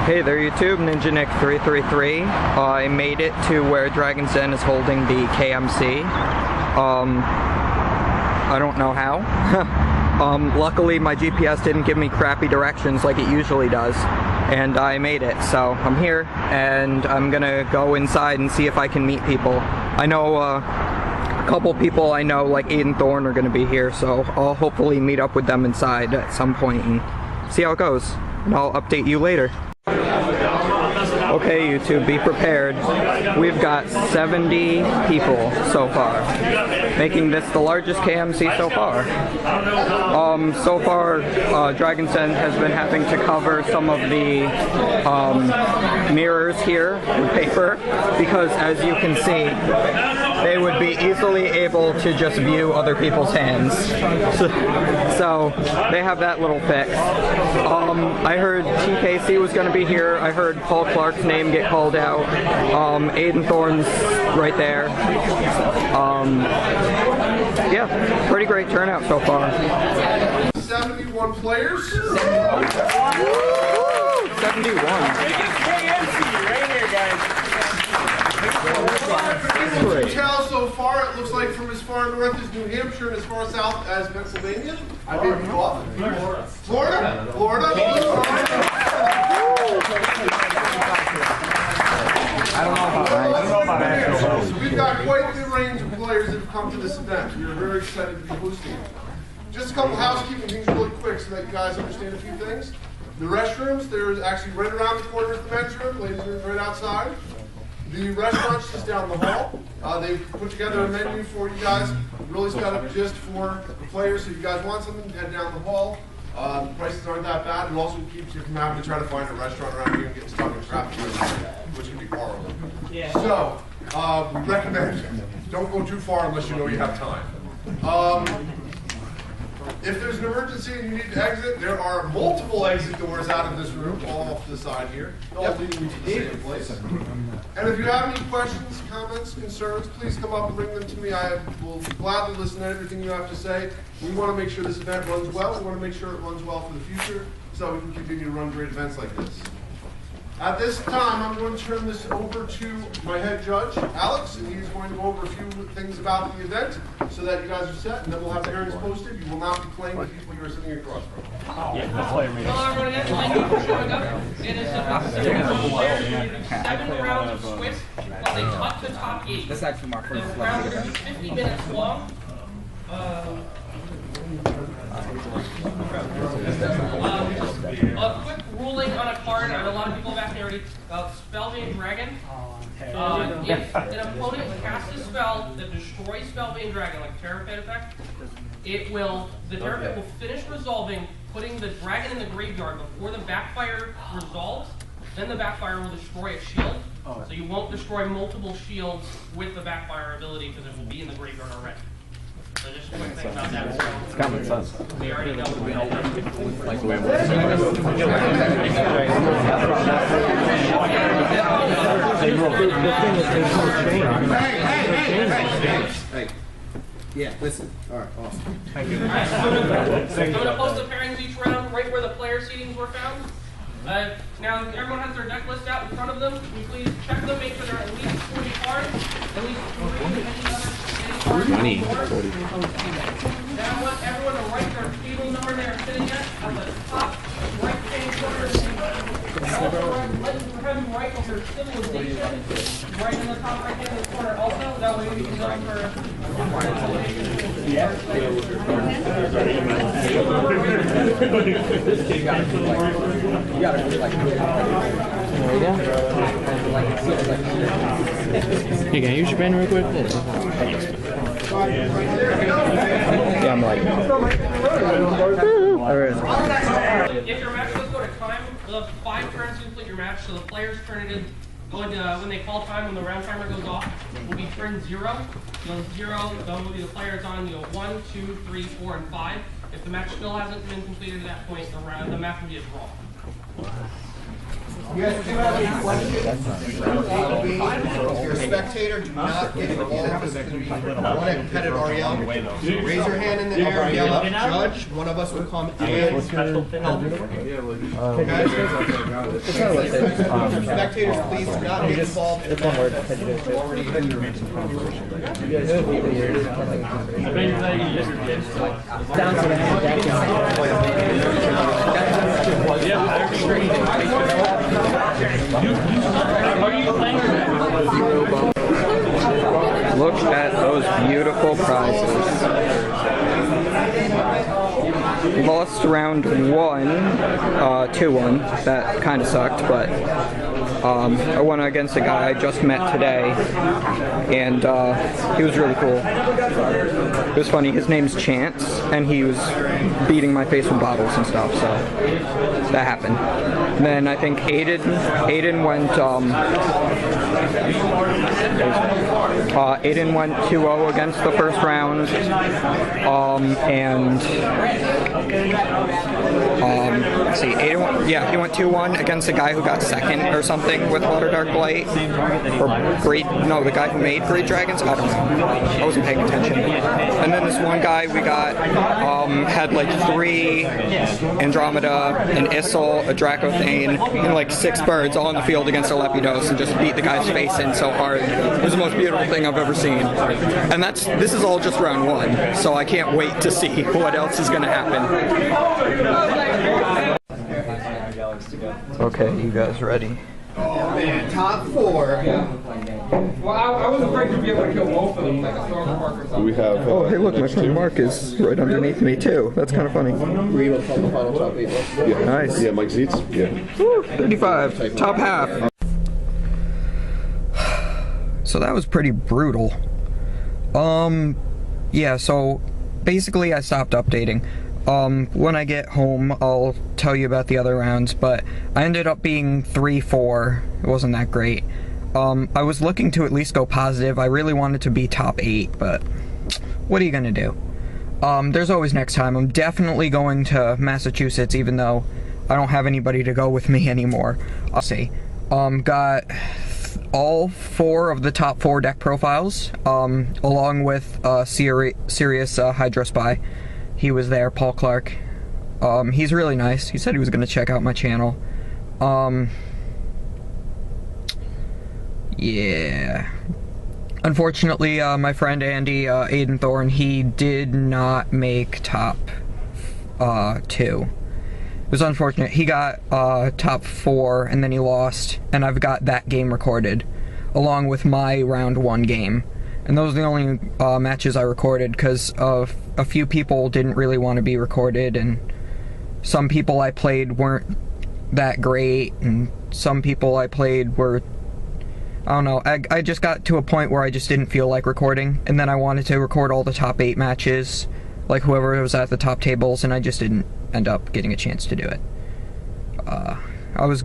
Hey there YouTube, Ninja Nick 333. I made it to where Dragon's Den is holding the KMC. I don't know how. Luckily my GPS didn't give me crappy directions like it usually does, and I made it. So I'm here, and I'm gonna go inside and see if I can meet people. I know a couple people I know, like Aiden Thorne, are gonna be here, so I'll hopefully meet up with them inside at some point and see how it goes. And I'll update you later. Okay, YouTube, be prepared. We've got 70 people so far, making this the largest KMC so far. So far, Dragon's Den has been having to cover some of the mirrors here with paper, because as you can see, they would be easily able to just view other people's hands. So they have that little fix. I heard TKC was going to be here. I heard Paul Clark's name get called out. Aiden Thorne's right there. Yeah, pretty great turnout so far. 71 players. 71. 71. Biggest KMC right here, guys. As you can tell so far, it looks like from as far north as New Hampshire and as far south as Pennsylvania. I may be off. Florida. I don't know about that. So we've got quite a range of players that have come to this event. We are very excited to be hosting it. Just a couple housekeeping things really quick so that you guys understand a few things. The restrooms, there's actually right around the corner of the men's room, ladies' room right outside. The restaurant's just down the hall. They've put together a menu for you guys, really set up just for the players. So if you guys want something, head down the hall. The prices aren't that bad. It also keeps you from having to try to find a restaurant around here and get stuck in traffic, which can be horrible. Yeah. So, we recommend don't go too far unless you know you have time. If there's an emergency and you need to exit, there are multiple exit doors out of this room, all off to the side here, all leading you to the same place. And if you have any questions, comments, concerns, please come up and bring them to me. I will gladly listen to everything you have to say. We want to make sure this event runs well. We want to make sure it runs well for the future, so we can continue to run great events like this. At this time, I'm going to turn this over to my head judge, Alex, and he's going to go over a few things about the event so that you guys are set, and then we'll have the hearings posted. You will not be playing with people you are sitting across from. Hello everyone again, thank you for showing up. It is a 7 rounds of Swiss, plus a top to top 8. That's actually my first The rounds are 50 minutes long. A quick ruling on a card, and a lot of people have asked me already, Spellbane Dragon. If an opponent casts a spell that destroys Spellbane Dragon, like Terror Pit effect, the Terror Pit will finish resolving, putting the dragon in the graveyard before the backfire resolves. Then the backfire will destroy a shield. So you won't destroy multiple shields with the backfire ability because it will be in the graveyard already. So just a quick thing about that. It's common sense. We already know we Hey. Yeah, listen. All right, awesome. Thank you. Alright, so I'm going to post the pairings each round right where the player seedings were found. Now, everyone has their deck list out in front of them. Can you please check them, make sure there are at least 40 cards, at least 3 any cards. Now I want everyone to write their table number they are sitting at on the top right-hand corner of the table. Also, let them write on their civilization right in the top right-hand corner also. That way we can go for... Hey, can I use your pen real quick? Yeah, I'm like... If your match does go to time, you'll have 5 turns to complete your match, so the player's turn it is going to, when they call time, when the round timer goes off, will be turn 0. You'll 0, then will be the player's on, you'll 1, 2, 3, 4, and 5. If the match still hasn't been completed at that point, the match will be a draw. You guys do have any questions? If you're a spectator, do not get involved with one competitive REL. Raise your hand in the air, yell out judge. One of us will come and help. Okay? Spectators, please do not get involved in Look at those beautiful prizes. Lost round 1, 2-1. That kind of sucked, but I won against a guy I just met today, and he was really cool. It was funny. His name's Chance, and he was beating my face with bottles and stuff, so that happened. And then I think Aiden went 2-0 against the first round, let's see, Aiden, yeah, he went 2-1 against the guy who got second or something with Water Dark Blight, or the guy who made Great Dragons. I don't know. I wasn't paying attention. And then this one guy we got had like 3 Andromeda, an Issel, a Dracothane, and like 6 birds all in the field against a Lepidus, and just beat the guy's face in so hard. It was the most beautiful thing I've ever seen. And this is all just round 1, so I can't wait to see what else is going to happen. Okay, you guys ready? Oh man, top 4. Well, I was afraid to be able to kill both of them, like a Storm Park or something. We have. Oh, hey, look, my friend Mark is right underneath me too. That's kind of funny. Were you able to call the final top 8? Yeah. Nice. Yeah, Mike Zeitz. Yeah. Woo, 35, top half. So that was pretty brutal. Yeah, so basically I stopped updating. When I get home, I'll tell you about the other rounds, but I ended up being 3-4. It wasn't that great. I was looking to at least go positive. I really wanted to be top 8, but what are you gonna do? There's always next time. I'm definitely going to Massachusetts, even though I don't have anybody to go with me anymore. I'll see. Got all 4 of the top 4 deck profiles, along with Sirius Hydro Spy. He was there, Paul Clark. He's really nice. He said he was going to check out my channel. Yeah. Unfortunately, my friend Andy, Aiden Thorne, he did not make top 2. It was unfortunate. He got top 4, and then he lost, and I've got that game recorded, along with my round 1 game. And those are the only matches I recorded, because a few people didn't really want to be recorded, and some people I played weren't that great, and some people I played were, I don't know, I just got to a point where I just didn't feel like recording, and then I wanted to record all the top 8 matches, like whoever was at the top tables, and I just didn't end up getting a chance to do it. I was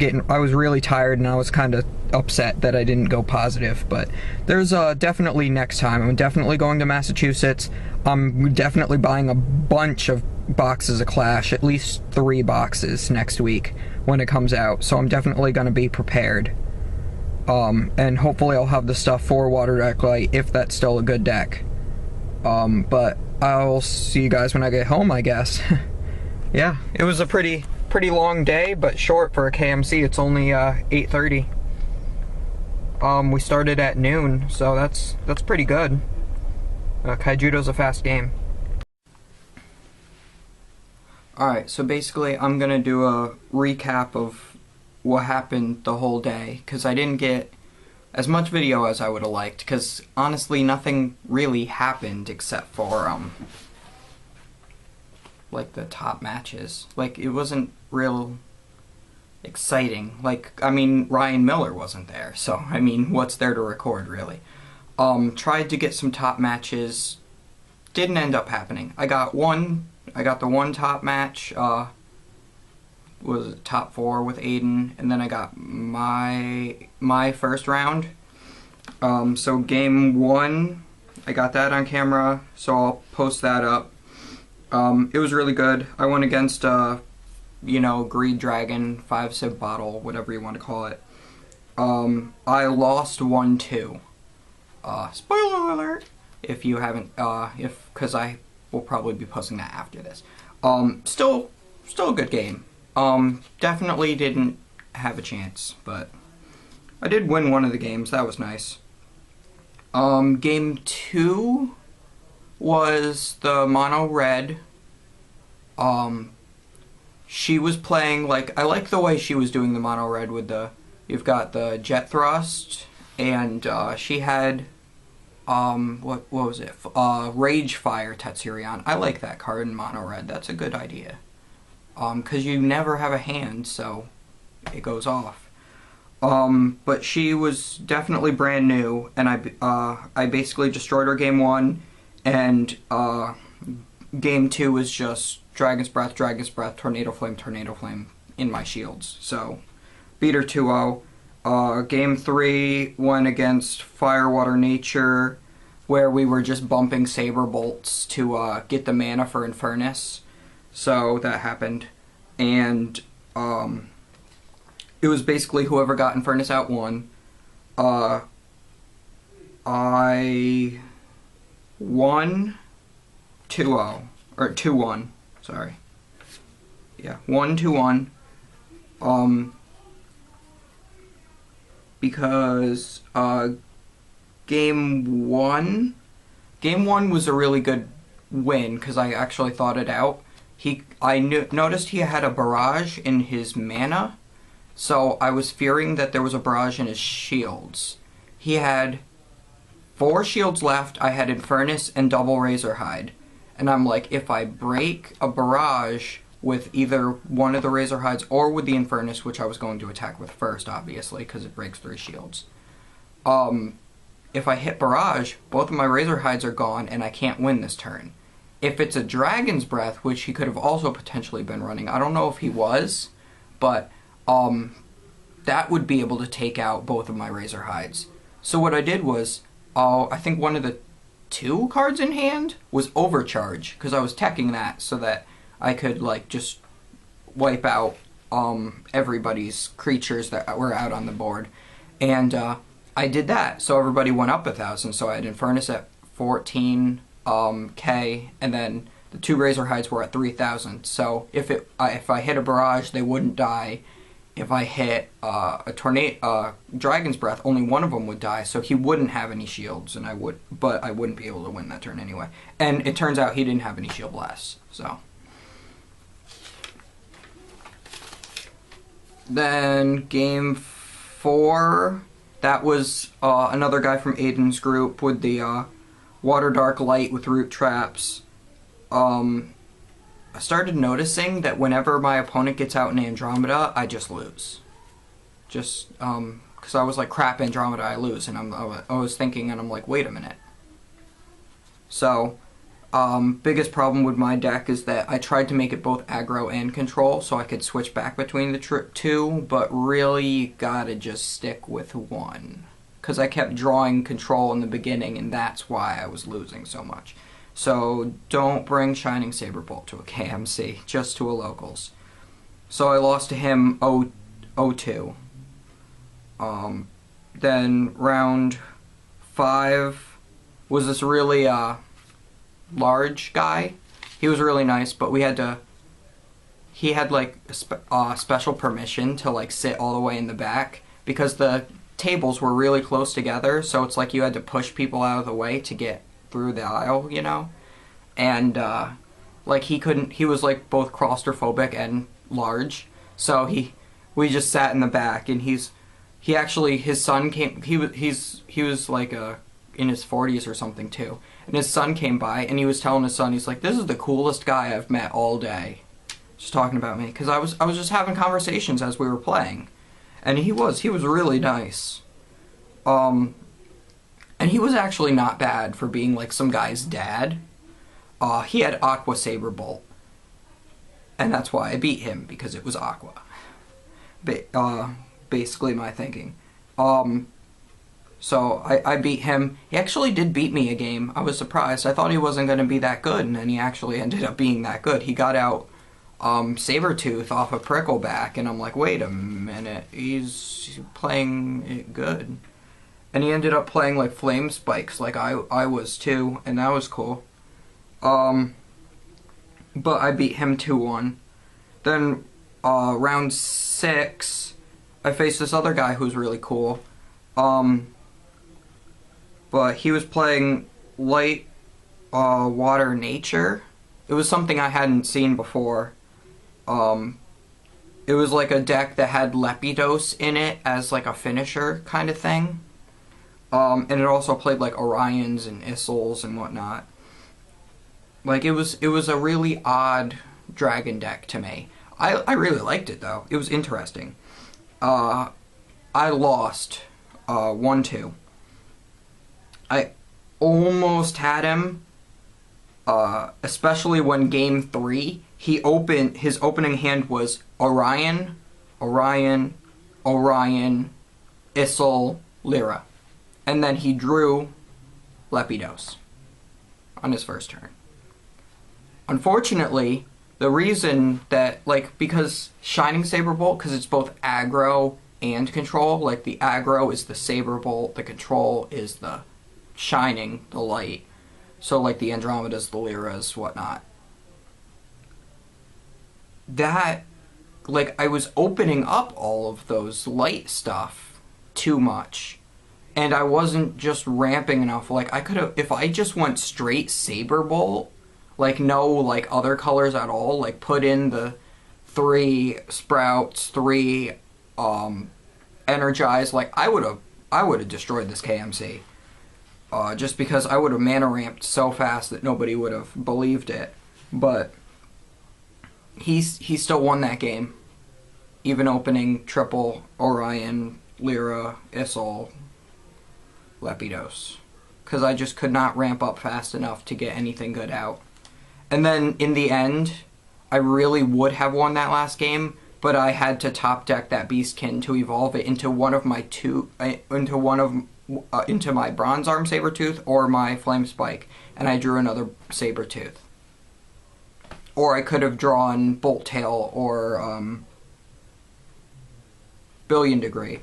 really tired, and I was kind of upset that I didn't go positive, but there's definitely next time. I'm definitely going to Massachusetts. I'm definitely buying a bunch of boxes of Clash, at least 3 boxes next week when it comes out, so I'm definitely going to be prepared. And hopefully I'll have the stuff for Water Dark Light, if that's still a good deck. But I'll see you guys when I get home, I guess. Yeah, it was a pretty long day, but short for a KMC. It's only 8:30. We started at noon, so that's pretty good. Kaijudo's a fast game. Alright, so basically I'm gonna do a recap of what happened the whole day, because I didn't get as much video as I would have liked, because honestly nothing really happened except for like the top matches. Like, it wasn't real exciting. Like, I mean, Ryan Miller wasn't there, so I mean, what's there to record, really? Tried to get some top matches, didn't end up happening. I got the one top match, was top 4 with Aiden, and then I got my first round. So game 1, I got that on camera, so I'll post that up. It was really good. I went against you know, Greed Dragon, 5-sip bottle, whatever you want to call it. I lost 1-2. Spoiler alert! If you haven't, because I will probably be posting that after this. Still a good game. Definitely didn't have a chance, but I did win one of the games. That was nice. Game 2 was the mono red. She was playing, like, I like the way she was doing the mono red with the, you've got the jet thrust, and she had, what was it? Rage Fire Tetsurion. I like that card in mono red. That's a good idea. Because you never have a hand, so it goes off. But she was definitely brand new, and I basically destroyed her game 1, and game 2 was just Dragon's Breath, Tornado Flame in my shields. So, beat her 2-0. Game 3 went against Fire, Water, Nature, where we were just bumping Saber Bolts to get the mana for Infernus. So, that happened. And, it was basically whoever got Infernus out won. I won 2-0. Or 2-1. Sorry. Yeah, 1-1. Because game 1 was a really good win because I actually thought it out. Noticed he had a barrage in his mana, so I was fearing that there was a barrage in his shields. He had 4 shields left. I had Infernus and double Razorhide. And I'm like, if I break a barrage with either one of the Razorhides or with the Infernus, which I was going to attack with first, obviously, because it breaks 3 shields. If I hit barrage, both of my Razorhides are gone, and I can't win this turn. If it's a Dragon's Breath, which he could have also potentially been running, I don't know if he was, but that would be able to take out both of my Razorhides. So what I did was, I think one of the 2 cards in hand was Overcharge, because I was teching that so that I could, like, just wipe out everybody's creatures that were out on the board. And I did that, so everybody went up 1,000, so I had Infernus at 14K, and then the 2 Razorhides were at 3,000. So if I hit a barrage, they wouldn't die. If I hit a Dragon's Breath, only one of them would die, so he wouldn't have any shields, but I wouldn't be able to win that turn anyway. And it turns out he didn't have any shield blasts, so. Then game 4, that was another guy from Aiden's group with the Water Dark Light with root traps. I started noticing that whenever my opponent gets out in Andromeda, I just lose. Just, because I was like, crap, Andromeda, I lose. And I was thinking, and I'm like, wait a minute. So, biggest problem with my deck is that I tried to make it both aggro and control, so I could switch back between the 2, but really, you gotta just stick with one. Because I kept drawing control in the beginning, and that's why I was losing so much. So don't bring Shining Saberbolt to a KMC, just to a locals. So I lost to him 0-2. Then round 5 was this really large guy. He was really nice, but he had like special permission to like sit all the way in the back because the tables were really close together, so it's like you had to push people out of the way to get through the aisle, you know? And, like, he was, like, both claustrophobic and large, so we just sat in the back, and his son came, he was, like, in his 40s or something, too, and his son came by, and he was telling his son, he's like, this is the coolest guy I've met all day, just talking about me, because I was just having conversations as we were playing, and he was really nice, and he was actually not bad for being, like, some guy's dad. He had Aqua Saberbolt, and that's why I beat him, because it was Aqua. Basically my thinking. So I beat him. He actually did beat me a game. I was surprised. I thought he wasn't going to be that good, and then he actually ended up being that good. He got out Sabretooth off of Prickleback, and I'm like, wait a minute, he's playing it good. And he ended up playing like Flame Spikes like I was too, and that was cool. But I beat him 2-1. Then round 6, I faced this other guy who's really cool. But he was playing Light Water Nature. It was something I hadn't seen before. It was like a deck that had Lepidose in it as like a finisher kind of thing. And it also played like Orions and Issels and whatnot. Like it was a really odd dragon deck to me. I really liked it though. It was interesting. I lost 1-2. I almost had him, especially when game 3, his opening hand was Orion, Orion, Orion, Issel, Lyra. And then he drew Lepidose on his first turn. Unfortunately, the reason that, like, because Shining Saberbolt, because it's both aggro and control, like the aggro is the Saberbolt, the control is the Shining, the light. So like the Andromedas, the Lyras, whatnot. That, like, I was opening up all of those light stuff too much. And I wasn't just ramping enough. Like, I could have, if I just went straight Saberbolt, like no, like, other colors at all, like, put in the 3 Sprouts, 3, Energize, like, I would have destroyed this KMC. Just because I would have mana ramped so fast that nobody would have believed it. But he still won that game. Even opening triple Orion, Lyra, Issel, Lepidose. Because I just could not ramp up fast enough to get anything good out. And then in the end, I really would have won that last game, but I had to top deck that Beastkin to evolve it into one of my into my Bronze Arm Sabretooth or my Flame Spike, and I drew another Sabretooth. Or I could have drawn Bolt Tail or Billion Degree.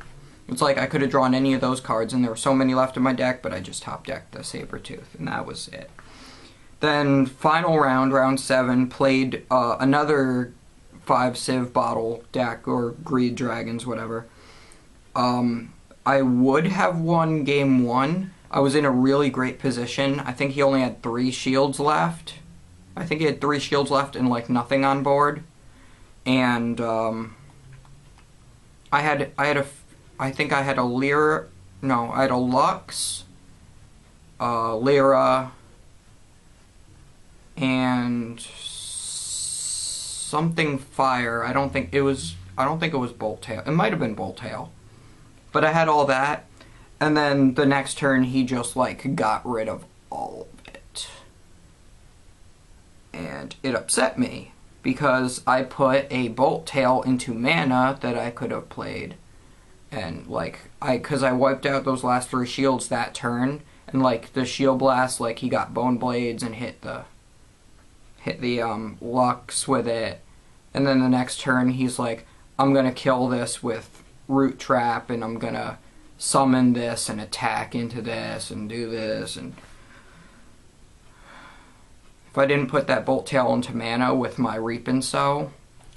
It's like I could have drawn any of those cards, and there were so many left in my deck, but I just top decked the Sabretooth, and that was it. Then final round, round 7, played another 5 Civ bottle deck, or Greed Dragons, whatever. I would have won game 1. I was in a really great position. I think he only had 3 shields left. I think he had 3 shields left and like nothing on board. And I think I had a Lyra, no, I had a Lux, Lyra, and something fire. I don't think it was Bolt Tail. It might have been Bolt Tail. But I had all that, and then the next turn he just like got rid of all of it. And it upset me because I put a Bolt Tail into mana that I could have played. And like because I wiped out those last 3 shields that turn, and like the Shield Blast, like he got Bone Blades and hit the Lux with it, and then the next turn he's like, I'm gonna kill this with Root Trap, and I'm gonna summon this and attack into this and do this, and if I didn't put that Bolt Tail into mana with my Reap and Sow,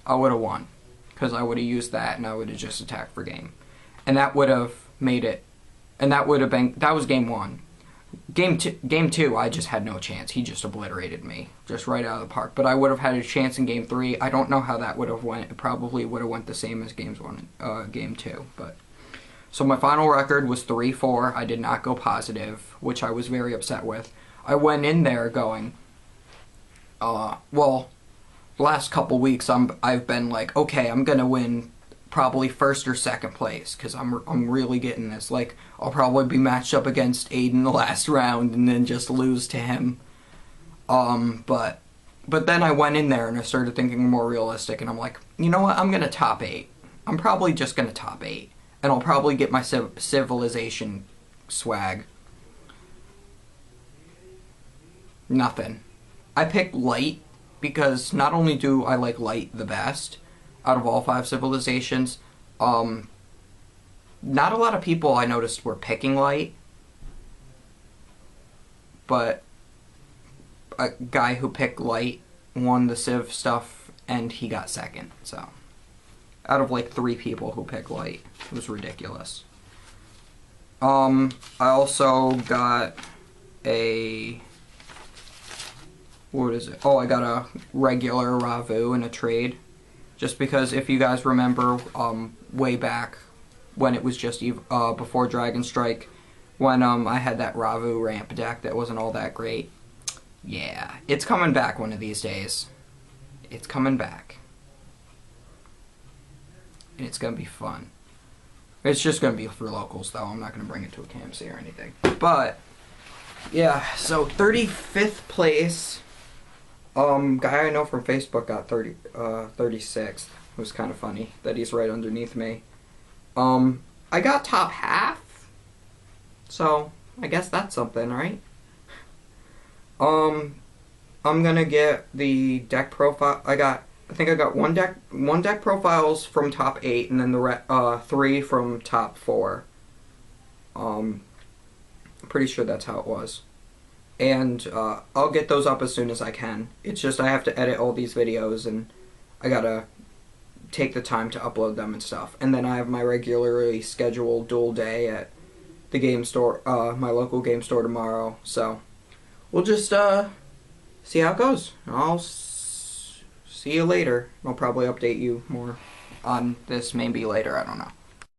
I would have won, because I would have used that and I would have just attacked for game. And that would have made it, and that would have been, that was game 1. Game two, I just had no chance. He just obliterated me, just right out of the park. But I would have had a chance in game 3. I don't know how that would have went. It probably would have went the same as game 2. But so my final record was 3-4. I did not go positive, which I was very upset with. I went in there going, well, the last couple weeks I've been like, okay, I'm gonna win probably 1st or 2nd place, because I'm really getting this. Like, I'll probably be matched up against Aiden the last round and then just lose to him. But then I went in there and I started thinking more realistic, and I'm like, you know what, I'm gonna top 8. I'm probably just gonna top 8, and I'll probably get my civilization swag. Nothing. I picked light because not only do I like light the best out of all 5 civilizations, not a lot of people I noticed were picking light, but a guy who picked light won the civ stuff and he got second. So out of like 3 people who picked light, it was ridiculous. I also got a, what is it? Oh, I got a regular Ravu in a trade. Just because if you guys remember, way back when it was just before Dragon Strike, when I had that Ravu ramp deck that wasn't all that great. Yeah, it's coming back one of these days. It's coming back. And it's gonna be fun. It's just gonna be for locals though. I'm not gonna bring it to a KMC or anything. But yeah, so 35th place. Guy I know from Facebook got 36th. It was kind of funny that he's right underneath me. I got top half, so I guess that's something, right? I'm gonna get the deck profile. I think I got one deck profiles from top 8, and then the 3 from top 4. I'm pretty sure that's how it was. And I'll get those up as soon as I can. It's just I have to edit all these videos, and I gotta take the time to upload them and stuff. And then I have my regularly scheduled dual day at the game store, my local game store tomorrow. So we'll just see how it goes. I'll see you later. I'll probably update you more on this maybe later. I don't know.